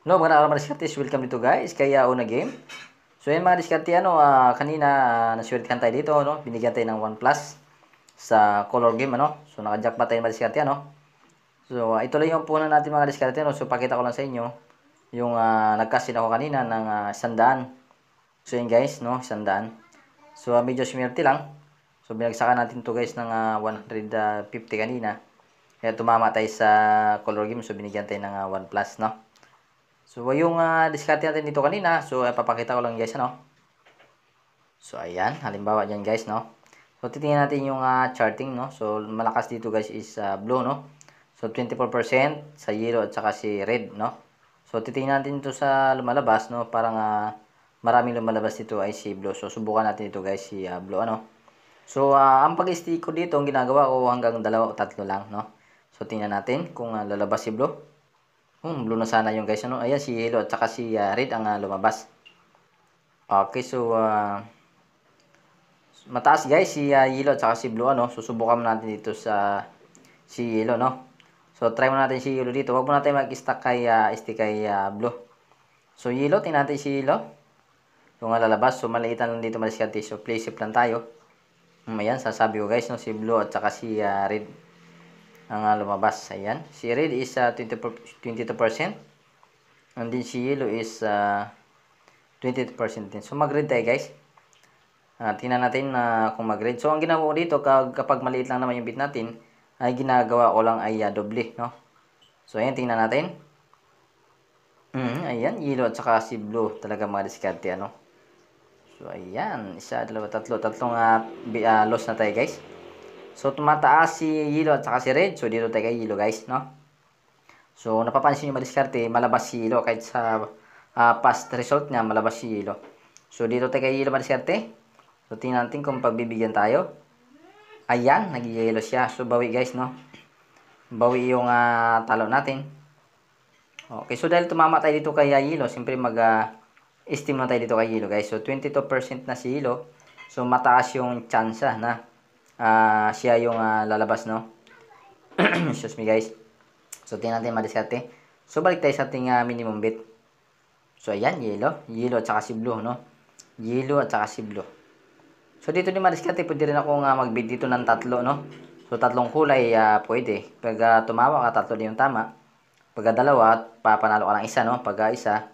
No, mga araw mga diskartes, welcome dito guys, kaya una game. So yan mga diskarte, kanina naswertihan tayo dito, no? Binigyan tayo ng 1 plus sa color game, ano? So naka-jackpot tayo mga diskarte, ano? So ituloy yung punan natin mga diskarte, no? So pakita ko lang sa inyo yung nagkasin ako kanina ng 100. So yan guys, no? 100. So medyo swerte lang. So binagsakan natin to guys ng 150 kanina. Kaya tumama tayo sa color game, so binigyan tayo ng 1 plus, no? So, yung diskarte natin dito kanina, so papakita ko lang guys, ano. So, ayan, halimbawa dyan guys, no. So, titingnan natin yung charting, no. So, malakas dito guys is blue, no. So, 24% sa yellow at saka si red, no. So, titingnan natin ito sa lumalabas, no. Parang maraming lumalabas dito ay si blue. So, subukan natin ito guys, si blue, ano. So, ang pag-stick ko dito, ang ginagawa ko hanggang 2 o 3 lang, no. So, tingnan natin kung lalabas si blue. Blue na sana yung guys, ano. Ayan, si yellow at saka si red ang lumabas. Okay, so mataas guys si yellow at saka si blue, ano. Susubukan mo natin dito sa si yellow, no. So try mo natin si yellow dito. Huwag mo natin mag-stack kay stick kay blue. So yellow, tingnan natin si yellow. Yung lalabas, so maliitan lang dito maliskarte. So play safe lang tayo. Ayan, sasabi ko guys, no, si blue at saka si red ang lumabas. Ayan, si red is 22%. And then si yellow is 22% din. So mag-red tayo guys. Tingnan natin kung mag-red. So, ang ginagawa ko dito, kapag maliit lang naman yung bit natin, ay ginagawa ko lang ay doble, no? So, ayan, tingnan natin. Ayan, yellow at saka si blue. Talaga mga diskarte, ano? So, ayan. Isa, dalawa, tatlo. Tatlong loss na tayo, guys. So, tumataas si yellow at saka si red. So, dito tayo kay yellow, guys, no? So, napapansin nyo mga diskarte, malabas si yellow. Kahit sa past result niya, malabas si yellow. So, dito tayo kay yellow mga diskarte. So, tingnan natin kung pagbibigyan tayo. Ayan, nag-yellow siya. So, bawi guys, no? Bawi yung talo natin. Okay, so dahil tumama tayo dito kay yellow, siyempre mag-estimate na tayo dito kay yellow, guys. So, 22% na si yellow. So, mataas yung chance na siya yung lalabas, no? Excuse me, guys. So, tingnan natin madiskarte. So, balik tayo sa ating minimum bet. So, ayan, yellow. Yellow at saka si blue, no? Yellow at saka si blue. So, dito din madiskarte, pwede rin ako mag-bid dito ng tatlo, no? So, tatlong kulay, pwede. Pag tumawa ka, tatlo din yung tama. Pag dalawa, papanalo ka ng isa, no? Pag isa,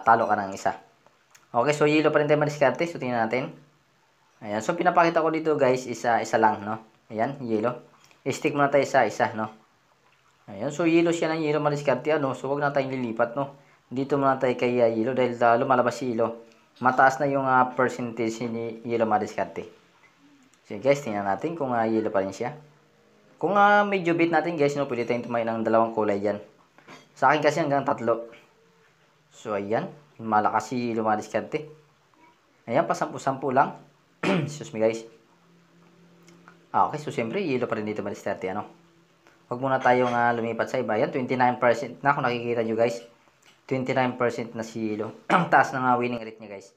talo ka ng isa. Okay, so yellow pa rin tayo madiskarte. So, tingnan natin. Ayan, so pinapakita ko dito guys, isa lang, no? Ayan, yellow. I-stick muna tayo sa isa, no? Ayan, so yellow siya ng yellow madiskarte, ano? So, huwag na tayong lilipat, no? Dito muna tayo kay yellow dahil lumalabas si yellow. Mataas na yung percentage ni yellow madiskarte. So guys, tingnan natin kung yellow pa rin siya. Kung medyo bit natin guys, no, pwede tayong tumayo ng dalawang kulay dyan. Sa akin kasi hanggang tatlo. So ayan, malakas si yellow madiskarte. Ayan, pasampu-sampu lang. Excuse me guys. Okay, so siyempre yellow pa rin dito madiskarte, ano. Huwag muna tayong lumipat sa iba. Ayan, 29% na kung nakikita nyo guys. 29% na si yellow. Ang taas ng winning rate niya guys.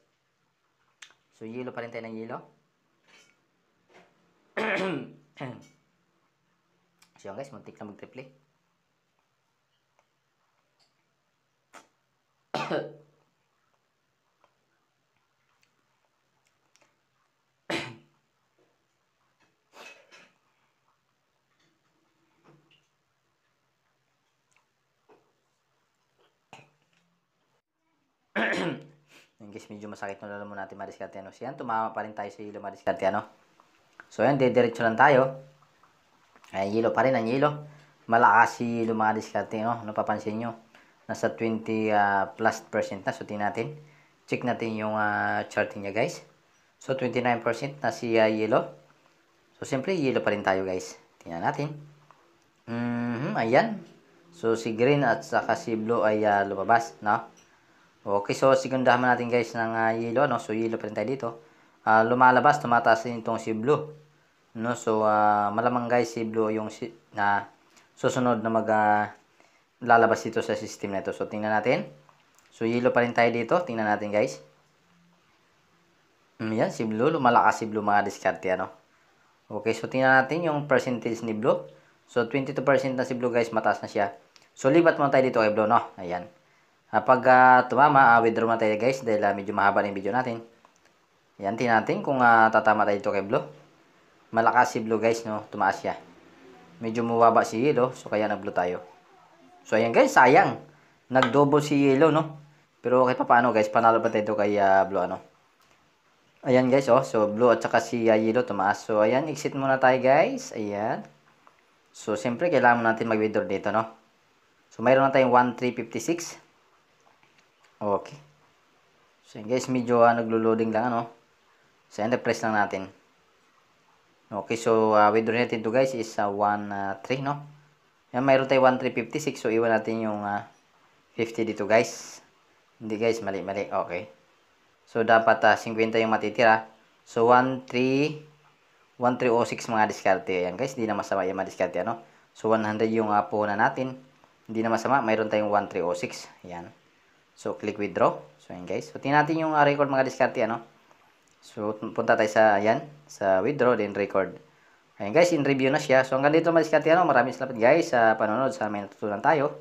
So yellow pa rin tayo ng yellow. So yun guys, muntik na mag-triple. Yung guys, medyo masakit na lalo mo natin madiskarte, ano. So yan, tumama pa rin tayo sa yellow madiskarte, ano. So yan, dediretso lang tayo. Ay, yellow pa rin ang yellow. Malakas si yellow mga diskarte, no. Napapansin nyo. Nasa 20 plus percent na. So tingnan natin. Check natin yung charting niya guys. So 29% na si yellow. So siyempre yellow pa rin tayo guys. Tingnan natin. Ayan. So si green at saka si blue ay lumabas, no? Okay, so sigundahan natin guys ng yellow, no? So yellow pa rin tayo dito. Lumalabas, tumataas din itong si blue, no? So malamang guys si blue yung susunod na lalabas dito sa system na ito. So tingnan natin. So yellow pa rin tayo dito. Tingnan natin guys. Yan, si blue. Lumalakas si blue mga diskarte, ano. Okay, so tingnan natin yung percentage ni blue. So 22% na si blue guys. Mataas na siya. So, libat muna tayo dito kay Blue, no? Ayan. Pag tumama, withdraw na tayo guys dahil medyo mahaba na yung video natin. Ayan, tingnan natin kung tatama tayo dito kay Blue. Malakas si Blue guys, no? Tumaas siya. Medyo mababa si Yellow, so kaya nag-Blue tayo. So, ayan guys, sayang. Nag-double si Yellow, no? Pero kahit pa paano guys, panalo pa tayo kay Blue, ano? Ayan guys, oh. So, Blue at saka si Yellow tumaas. So, ayan, exit muna tayo guys. Ayan. So, siyempre, kailangan natin mag-withdraw dito, no? So, mayroon na tayong 1,356. Okay. So, ayan guys, medyo naglo-loading lang, ano? So, ayan, press lang natin. Okay, so, withdraw natin ito guys is 1,3, no? Ayan, mayroon tayong 1,356. So, iwan natin yung 50 dito guys. Hindi guys, mali. Okay. So, dapat 50 yung matitira. So, 1,306 mga diskarte. Ayan guys, hindi na masama yung mga diskarte, ano? So, 100 yung puhunan natin. Hindi na masama. Mayroon tayong 1,306. Ayan. So, click withdraw. So, ayan guys. So, tingnan natin yung record mga diskarte, ano? So, punta tayo sa, ayan, sa withdraw, then record. Ayan guys, in review na siya. So, hanggang dito mga diskarte, ano? Maraming salamat guys sa panonood. Sa may natutunan tayo.